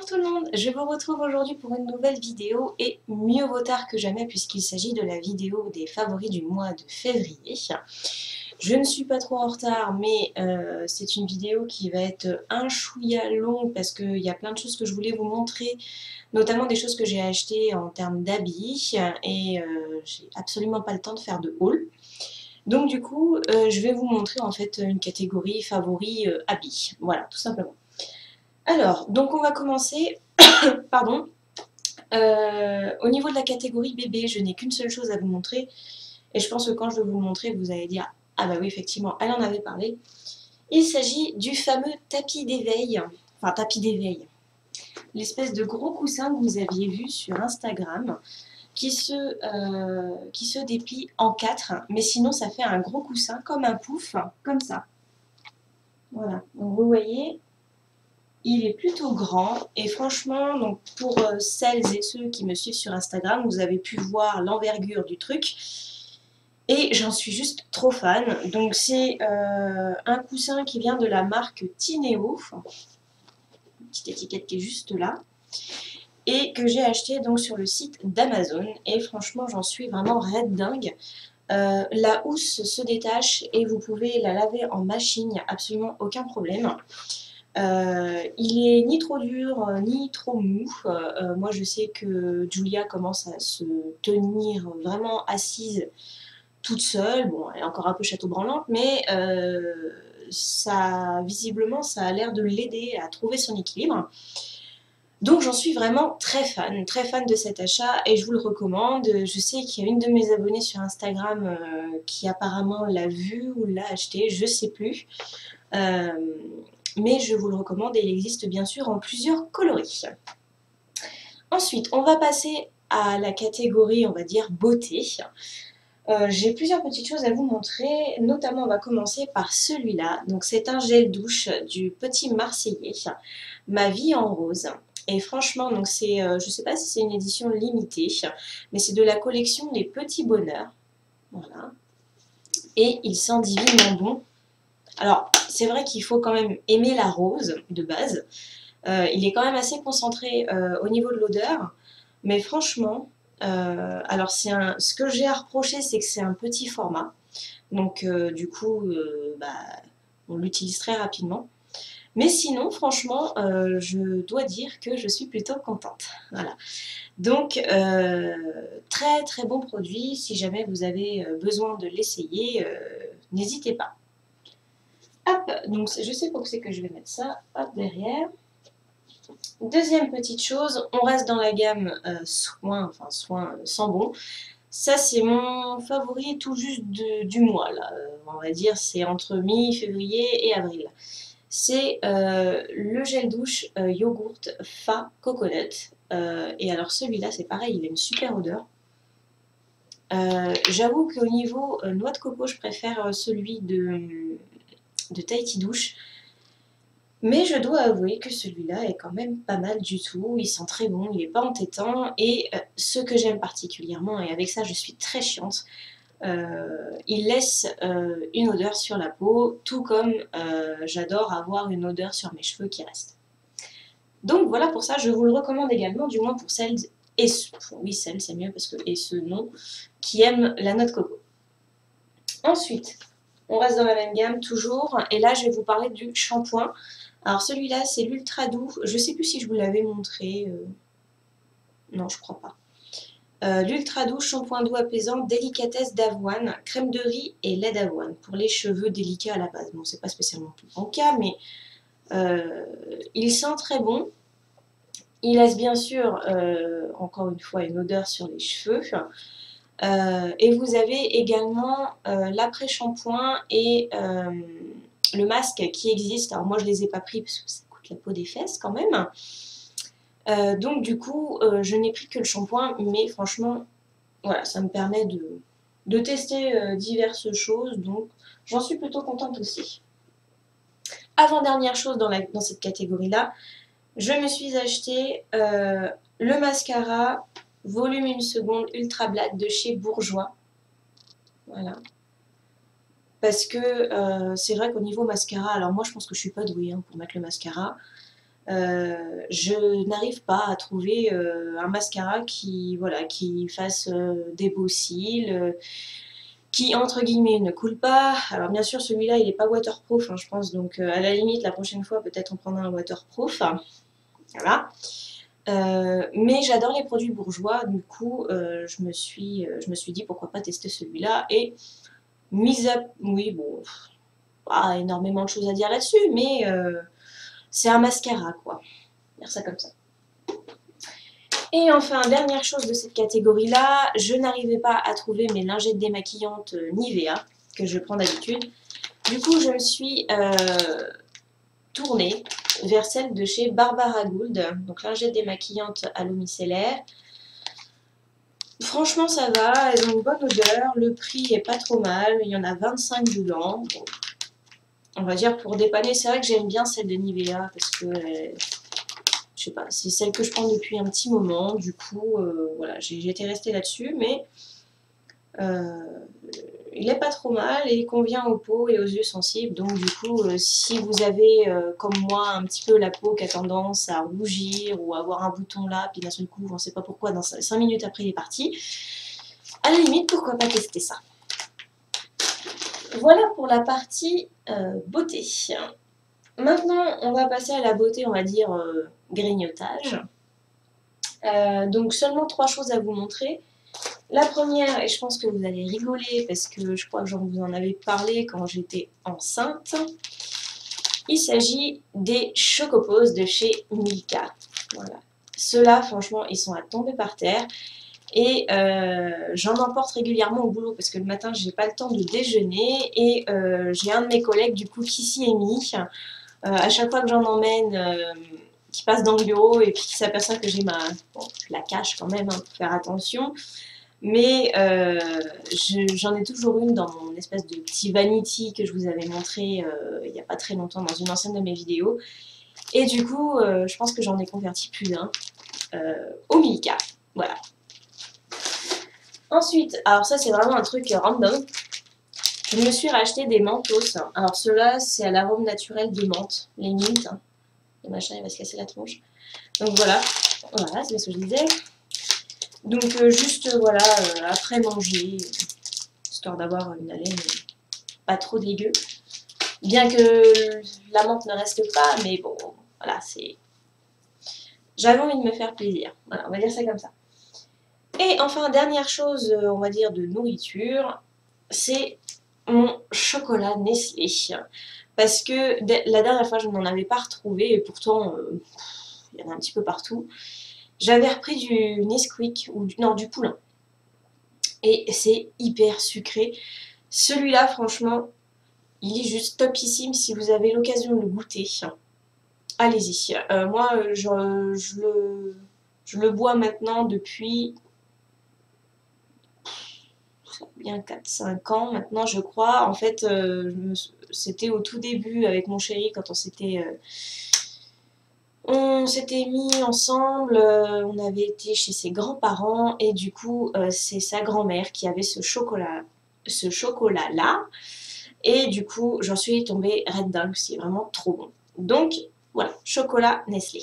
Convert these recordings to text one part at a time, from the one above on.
Bonjour tout le monde, je vous retrouve aujourd'hui pour une nouvelle vidéo et mieux vaut tard que jamais puisqu'il s'agit de la vidéo des favoris du mois de février. Je ne suis pas trop en retard mais c'est une vidéo qui va être un chouïa longue parce qu'il y a plein de choses que je voulais vous montrer, notamment des choses que j'ai achetées en termes d'habits et j'ai absolument pas le temps de faire de haul. Donc du coup, je vais vous montrer en fait une catégorie favoris habits, voilà, tout simplement. Alors, donc on va commencer, pardon, au niveau de la catégorie bébé, je n'ai qu'une seule chose à vous montrer, et je pense que quand je vais vous le montrer, vous allez dire « Ah bah oui, effectivement, elle en avait parlé ». Il s'agit du fameux tapis d'éveil, enfin tapis d'éveil, l'espèce de gros coussin que vous aviez vu sur Instagram, qui se déplie en 4, mais sinon ça fait un gros coussin comme un pouf, comme ça. Voilà, donc vous voyez, il est plutôt grand et franchement, donc pour celles et ceux qui me suivent sur Instagram, vous avez pu voir l'envergure du truc et j'en suis juste trop fan. Donc c'est un coussin qui vient de la marque Tineo, une petite étiquette qui est juste là, et que j'ai acheté donc sur le site d'Amazon et franchement j'en suis vraiment raide dingue. La housse se détache et vous pouvez la laver en machine, il n'y a absolument aucun problème. Il est ni trop dur ni trop mou. Moi je sais que Julia commence à se tenir vraiment assise toute seule. Bon, elle est encore un peu chateau-branlante, mais visiblement ça a l'air de l'aider à trouver son équilibre. Donc j'en suis vraiment très fan de cet achat et je vous le recommande. Je sais qu'il y a une de mes abonnées sur Instagram qui apparemment l'a vu ou l'a acheté, je sais plus. Mais je vous le recommande et il existe bien sûr en plusieurs coloris. Ensuite, on va passer à la catégorie, on va dire, beauté. J'ai plusieurs petites choses à vous montrer, notamment on va commencer par celui-là. Donc c'est un gel douche du Petit Marseillais, Ma vie en rose. Et franchement, donc c'est, je sais pas si c'est une édition limitée, mais c'est de la collection Les Petits Bonheurs. Voilà. Et il sent divinement bon. Alors, c'est vrai qu'il faut quand même aimer la rose de base. Il est quand même assez concentré au niveau de l'odeur. Mais franchement, alors ce que j'ai à reprocher, c'est que c'est un petit format. Donc, du coup, on l'utilise très rapidement. Mais sinon, franchement, je dois dire que je suis plutôt contente. Voilà. Donc, très très bon produit. Si jamais vous avez besoin de l'essayer, n'hésitez pas. Hop, donc je sais pas où c'est que je vais mettre ça, hop, derrière. Deuxième petite chose, on reste dans la gamme soins sans bon. Ça c'est mon favori tout juste du mois, là. On va dire c'est entre mi-février et avril. C'est le gel douche yogourt Fa Coconut. Et alors celui-là c'est pareil, il a une super odeur. J'avoue qu'au niveau noix de coco, je préfère celui de Tahiti Douche. Mais je dois avouer que celui-là est quand même pas mal du tout. Il sent très bon, il n'est pas entêtant. Et ce que j'aime particulièrement, et avec ça je suis très chiante, il laisse une odeur sur la peau, tout comme j'adore avoir une odeur sur mes cheveux qui reste. Donc voilà, pour ça je vous le recommande également, du moins pour celles et ceux, oui celles c'est mieux parce que et ceux non, qui aiment la noix de coco. Ensuite, on reste dans la même gamme toujours, et là je vais vous parler du shampoing. Alors celui-là c'est l'ultra doux, je sais plus si je vous l'avais montré, non je crois pas. L'ultra doux shampoing doux apaisant, délicatesse d'avoine, crème de riz et lait d'avoine pour les cheveux délicats à la base. Bon c'est pas spécialement tout mon cas, mais il sent très bon. Il laisse bien sûr encore une fois une odeur sur les cheveux. Et vous avez également l'après-shampoing et le masque qui existe. Alors moi je les ai pas pris parce que ça coûte la peau des fesses quand même. Donc du coup je n'ai pris que le shampoing, mais franchement voilà, ça me permet de tester diverses choses, donc j'en suis plutôt contente aussi. Avant-dernière chose dans cette catégorie-là, je me suis acheté le mascara volume 1 seconde Ultra Black de chez Bourjois. Voilà. Parce que c'est vrai qu'au niveau mascara, alors moi je pense que je suis pas douée hein, pour mettre le mascara. Je n'arrive pas à trouver un mascara qui, voilà, qui fasse des beaux cils, qui entre guillemets ne coule pas. Alors bien sûr celui-là il n'est pas waterproof hein, je pense, donc à la limite la prochaine fois peut-être on prendra un waterproof. Voilà. Mais j'adore les produits bourgeois, du coup je me suis dit pourquoi pas tester celui-là. Et mise à... oui bon, pas énormément de choses à dire là-dessus, mais c'est un mascara quoi, dire ça comme ça. Et enfin, dernière chose de cette catégorie-là, je n'arrivais pas à trouver mes lingettes démaquillantes Nivea, que je prends d'habitude. Du coup, je me suis tournée vers celle de chez Barbara Gould, donc lingettes démaquillantes à l'eau micellaire. Franchement, ça va, elles ont une bonne odeur, le prix est pas trop mal, il y en a 25 dedans. Bon, on va dire pour dépanner, c'est vrai que j'aime bien celle de Nivea parce que... je sais pas, c'est celle que je prends depuis un petit moment, du coup, voilà, j'étais restée là-dessus, mais il est pas trop mal et il convient aux peaux et aux yeux sensibles, donc du coup, si vous avez, comme moi, un petit peu la peau qui a tendance à rougir ou à avoir un bouton là, puis d'un seul coup, on sait pas pourquoi, dans 5 minutes après il est parti, à la limite, pourquoi pas tester ça. Voilà pour la partie beauté. Maintenant, on va passer à la beauté, on va dire, grignotage. Donc seulement 3 choses à vous montrer. La première, et je pense que vous allez rigoler parce que je crois que je vous en avais parlé quand j'étais enceinte, il s'agit des Chocopos de chez Milka. Voilà. Ceux-là, franchement, ils sont à tomber par terre. Et j'en emporte régulièrement au boulot parce que le matin, j'ai pas le temps de déjeuner. Et j'ai un de mes collègues, du coup, qui s'y est mis. À chaque fois que j'en emmène, qui passe dans le bureau et puis qui s'aperçoit que j'ai ma... Bon, je la cache quand même hein, pour faire attention. Mais j'en ai toujours une dans mon espèce de petit vanity que je vous avais montré il n'y a pas très longtemps dans une ancienne de mes vidéos. Et du coup, je pense que j'en ai converti plus d'un au Milka. Voilà. Ensuite, alors ça c'est vraiment un truc random. Je me suis racheté des mentos. Alors ceux-là, c'est à l'arôme naturel de menthe, les mints. Le machin, il va se casser la tronche. Donc voilà, c'est ce que je disais. Donc juste, voilà, après manger, histoire d'avoir une haleine pas trop dégueu. Bien que la menthe ne reste pas, mais bon, voilà, c'est... J'avais envie de me faire plaisir. Voilà, on va dire ça comme ça. Et enfin, dernière chose, on va dire, de nourriture, c'est mon chocolat Nestlé. Parce que la dernière fois, je n'en avais pas retrouvé, et pourtant, il y en a un petit peu partout. J'avais repris du Nesquik, ou du Poulain. Et c'est hyper sucré. Celui-là, franchement, il est juste topissime si vous avez l'occasion de le goûter. Allez-y. Moi, je le bois maintenant depuis bien 4-5 ans maintenant, je crois. En fait, c'était au tout début avec mon chéri quand on s'était mis ensemble, on avait été chez ses grands-parents et du coup, c'est sa grand-mère qui avait ce chocolat-là. Et du coup, j'en suis tombée red dingue, c'est vraiment trop bon. Donc, voilà, chocolat Nestlé.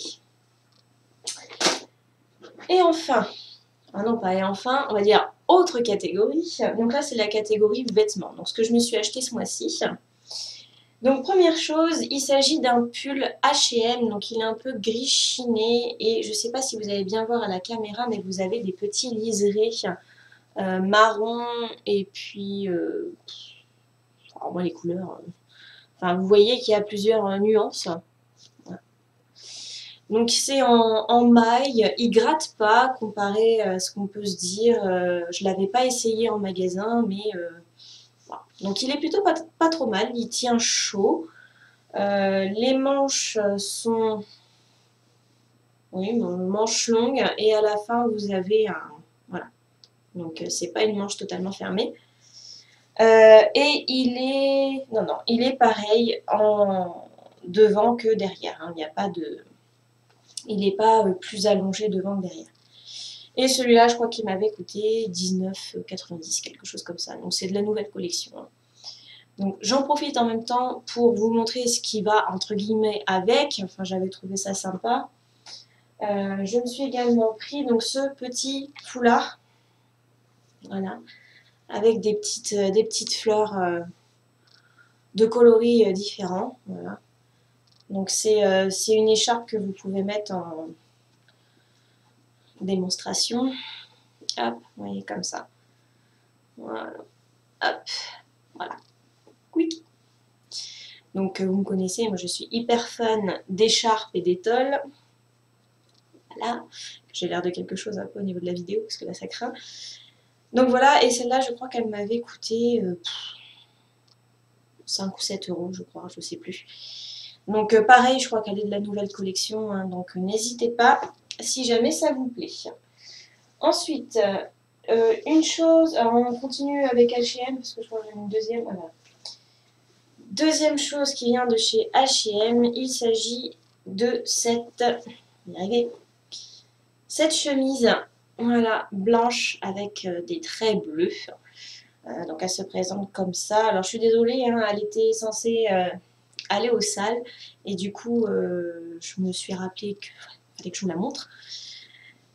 Et enfin, ah non pas et enfin, on va dire autre catégorie. Donc là, c'est la catégorie vêtements. Donc ce que je me suis acheté ce mois-ci. Donc première chose, il s'agit d'un pull H&M, donc il est un peu gris chiné et je ne sais pas si vous allez bien voir à la caméra, mais vous avez des petits liserés marron et puis, alors moi les couleurs, enfin vous voyez qu'il y a plusieurs nuances. Voilà. Donc c'est en maille, il gratte pas comparé à ce qu'on peut se dire, je l'avais pas essayé en magasin, mais voilà. Donc il est plutôt pas trop mal, il tient chaud. Les manches sont, oui, manches longues et à la fin vous avez un, voilà, donc c'est pas une manche totalement fermée. Et il est, non, il est pareil en devant que derrière, hein. Il n'y a pas de, il n'est pas plus allongé devant que derrière. Et celui-là, je crois qu'il m'avait coûté 19,90, quelque chose comme ça. Donc c'est de la nouvelle collection, hein. Donc j'en profite en même temps pour vous montrer ce qui va entre guillemets avec. Enfin, j'avais trouvé ça sympa. Je me suis également pris donc ce petit foulard, voilà, avec des petites fleurs de coloris différents. Voilà. Donc c'est une écharpe que vous pouvez mettre en démonstration. Hop, vous voyez comme ça. Voilà. Hop, voilà. Quick. Donc vous me connaissez, moi je suis hyper fan d'écharpes et d'étoles. Voilà, j'ai l'air de quelque chose un peu au niveau de la vidéo parce que là ça craint. Donc voilà, et celle-là je crois qu'elle m'avait coûté 5 ou 7 euros je crois, je sais plus. Donc pareil, je crois qu'elle est de la nouvelle collection, hein, donc n'hésitez pas si jamais ça vous plaît. Ensuite, une chose, alors on continue avec H&M parce que je crois que j'ai une deuxième, voilà. Deuxième chose qui vient de chez H&M, il s'agit de cette chemise, voilà, blanche avec des traits bleus. Donc elle se présente comme ça. Alors je suis désolée, hein, elle était censée aller aux salles et du coup je me suis rappelé qu'il fallait que je vous la montre.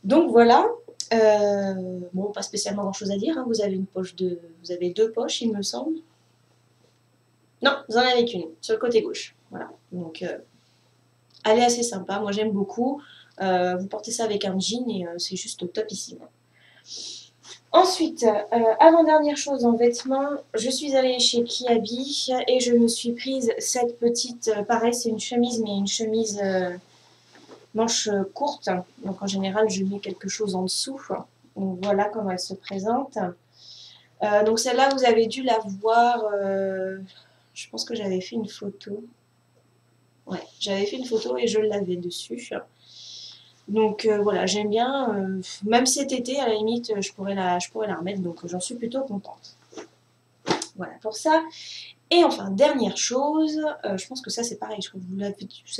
Donc voilà. Bon, pas spécialement grand chose à dire, hein. Vous avez deux poches il me semble. Non, vous en avez qu'une, sur le côté gauche. Voilà. Donc elle est assez sympa, moi j'aime beaucoup. Vous portez ça avec un jean et c'est juste topissime. Ensuite, avant-dernière chose en vêtements, je suis allée chez Kiabi et je me suis prise cette petite, pareil c'est une chemise, mais une chemise manche courte. Donc en général je mets quelque chose en dessous. Donc voilà comment elle se présente. Donc celle-là vous avez dû la voir, je pense que j'avais fait une photo. Ouais, j'avais fait une photo et je l'avais dessus. Donc voilà, j'aime bien, même cet été à la limite je pourrais la remettre, donc j'en suis plutôt contente. Voilà pour ça. Et enfin, dernière chose, je pense que ça c'est pareil, je crois que vous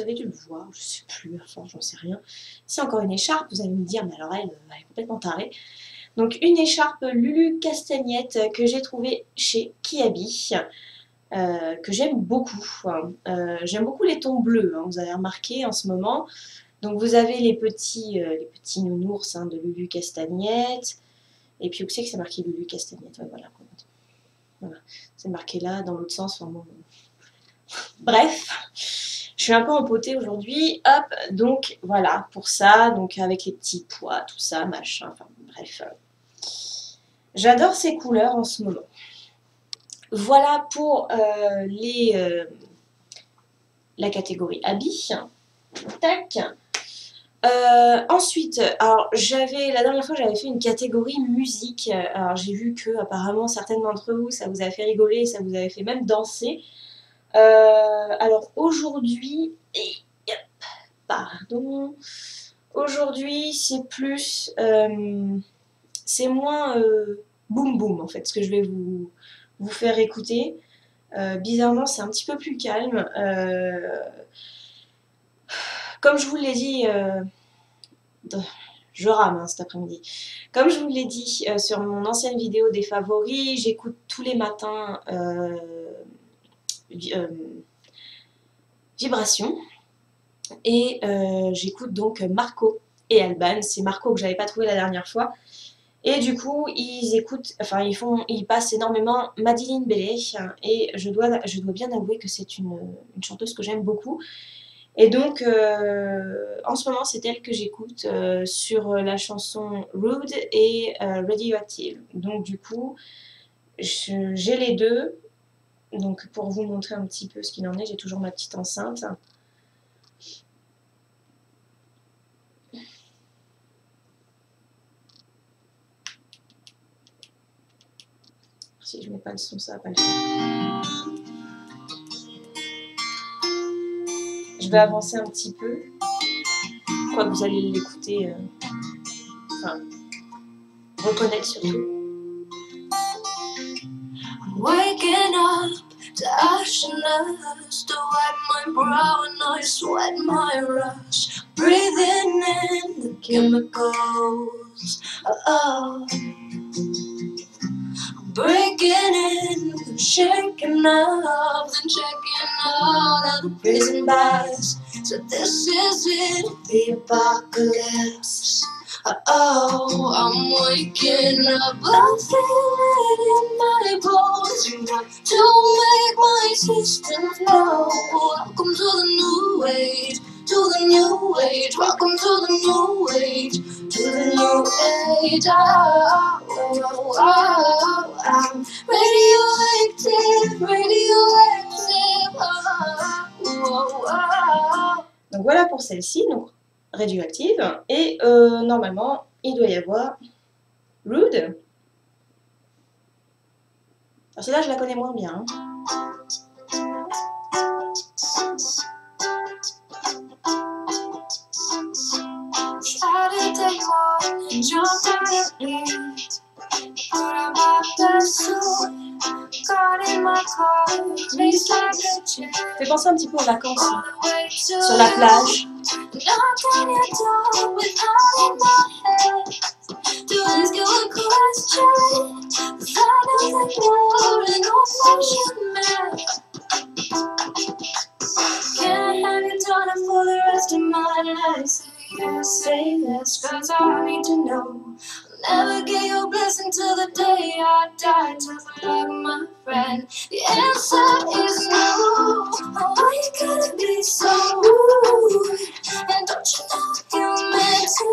avez dû le voir, je sais plus, enfin j'en sais rien. C'est encore une écharpe, vous allez me dire, mais alors elle est complètement tarée. Donc une écharpe Lulu Castagnette que j'ai trouvée chez Kiabi. Que j'aime beaucoup. J'aime beaucoup les tons bleus, hein, vous avez remarqué en ce moment. Donc vous avez les petits nounours, hein, de Lulu Castagnette. Et puis où c'est que c'est marqué Lulu Castagnette, ouais, voilà. Voilà. C'est marqué là, dans l'autre sens. Enfin, bon. Bref, je suis un peu empotée aujourd'hui. Hop, donc voilà, pour ça, donc avec les petits pois, tout ça, machin, enfin bref. J'adore ces couleurs en ce moment. Voilà pour la catégorie habits. Tac. Ensuite, alors la dernière fois j'avais fait une catégorie musique. Alors j'ai vu que apparemment certaines d'entre vous ça vous a fait rigoler, ça vous avait fait même danser. Alors aujourd'hui, pardon, aujourd'hui c'est plus, c'est moins boum boum en fait ce que je vais vous faire écouter. Bizarrement c'est un petit peu plus calme. Comme je vous l'ai dit, je rame hein, cet après-midi. Comme je vous l'ai dit sur mon ancienne vidéo des favoris, j'écoute tous les matins Vibration et j'écoute donc Marco et Alban. C'est Marco que j'avais pas trouvé la dernière fois. Et du coup, ils passent énormément Madeleine Bellet et je dois bien avouer que c'est une chanteuse que j'aime beaucoup. Et donc, en ce moment, c'est elle que j'écoute sur la chanson Rude et Radioactive. Donc, du coup, j'ai les deux. Donc, pour vous montrer un petit peu ce qu'il en est, j'ai toujours ma petite enceinte. Si je mets pas le son, ça va pas le faire. Je vais avancer un petit peu. Je crois que vous allez l'écouter, enfin, reconnaître surtout. Waking up to ashes, to wipe my brow and I sweat my rush. Breathing in the chemicals. Oh, breaking in the shaking up, then checking out of the prison bars. So this is it, the apocalypse. Oh, I'm waking up, I feel it in my bones. You want to make my system know. Welcome to the new age, to the new age. Welcome to the new age, to the new age. Oh, oh, oh, I'm radioactive, radioactive. Oh, oh, oh. Donc voilà pour celle-ci, donc radioactive. Et normalement, il doit y avoir Rude. Alors celle-là, je la connais moins bien. Fait penser un petit peu aux vacances sur la plage. Say this, cause I need to know. Never get your blessing till the day I die. Tough luck, my friend. The answer is no. Oh, why you gotta be so rude? And don't you know you're meant to?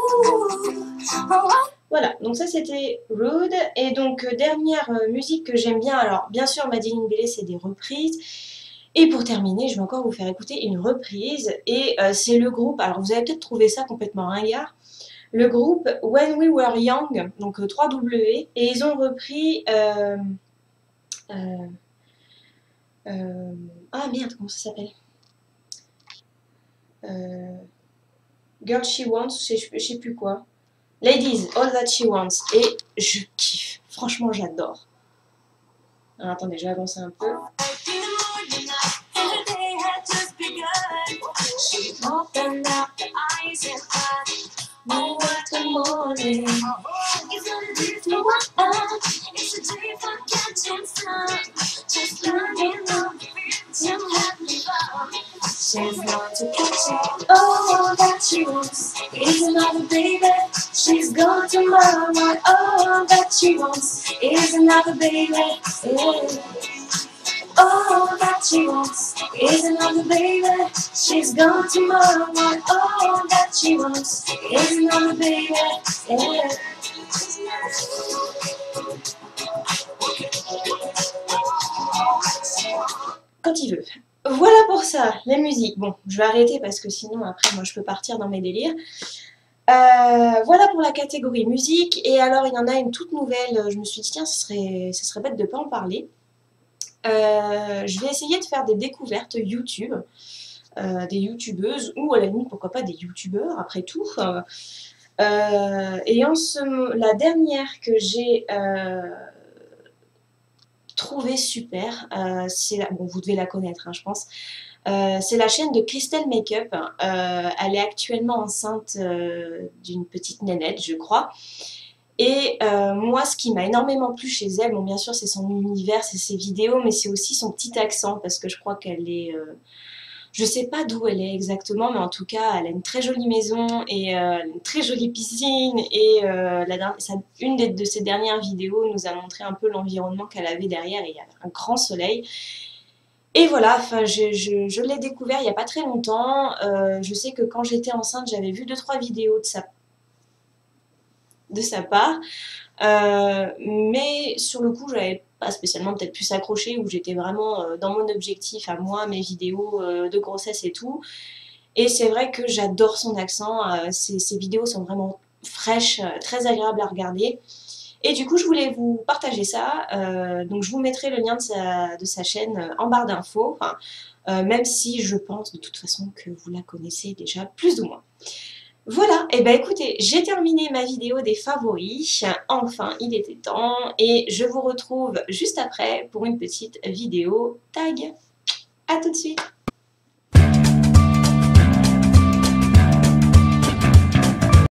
Oh, voilà, donc ça c'était Rude. Et donc dernière musique que j'aime bien, alors bien sûr Madeleine Bailey c'est des reprises. Et pour terminer, je vais encore vous faire écouter une reprise, et c'est le groupe, alors vous avez peut-être trouvé ça complètement ringard, le groupe When We Were Young, donc 3W, et ils ont repris... ah merde, comment ça s'appelle, Girl She Wants, je sais plus quoi, Ladies, All That She Wants, et je kiffe, franchement j'adore. Alors attendez, je vais avancer un peu. She opened up her eyes and cried, oh, what a morning. It's not a day for one, it's a day for catching sun. Just lying on the beach and having fun. She's gone to catch it, all that she wants is another baby. She's gone tomorrow, all that she wants is another baby. Yeah. All that she wants is another baby. She's gone tomorrow. All that she wants is another baby. Yeah. Quand il veut. Voilà pour ça, la musique. Bon, je vais arrêter parce que sinon après moi je peux partir dans mes délires. Voilà pour la catégorie musique. Et alors il y en a une toute nouvelle. Je me suis dit tiens, ce serait bête de ne pas en parler. Je vais essayer de faire des découvertes YouTube, des youtubeuses, ou à la limite pourquoi pas des youtubeurs après tout. Et la dernière que j'ai trouvée super, bon vous devez la connaître hein, je pense, c'est la chaîne de Crystal Makeup. Elle est actuellement enceinte d'une petite nénette je crois. Et moi, ce qui m'a énormément plu chez elle, bon bien sûr c'est son univers, c'est ses vidéos, mais c'est aussi son petit accent, parce que je crois qu'elle est... je sais pas d'où elle est exactement, mais en tout cas, elle a une très jolie maison, et une très jolie piscine, et une de ses dernières vidéos nous a montré un peu l'environnement qu'elle avait derrière, et il y avait un grand soleil. Et voilà, enfin, je l'ai découvert il n'y a pas très longtemps. Je sais que quand j'étais enceinte, j'avais vu 2-3 vidéos de sa part, mais sur le coup j'avais pas spécialement peut-être pu s'accrocher, où j'étais vraiment dans mon objectif à moi, mes vidéos de grossesse et tout. Et c'est vrai que j'adore son accent, ses vidéos sont vraiment fraîches, très agréables à regarder. Et du coup je voulais vous partager ça, donc je vous mettrai le lien de sa chaîne en barre d'infos, même si je pense de toute façon que vous la connaissez déjà plus ou moins. Voilà, et ben écoutez, j'ai terminé ma vidéo des favoris, enfin il était temps, et je vous retrouve juste après pour une petite vidéo tag. A tout de suite.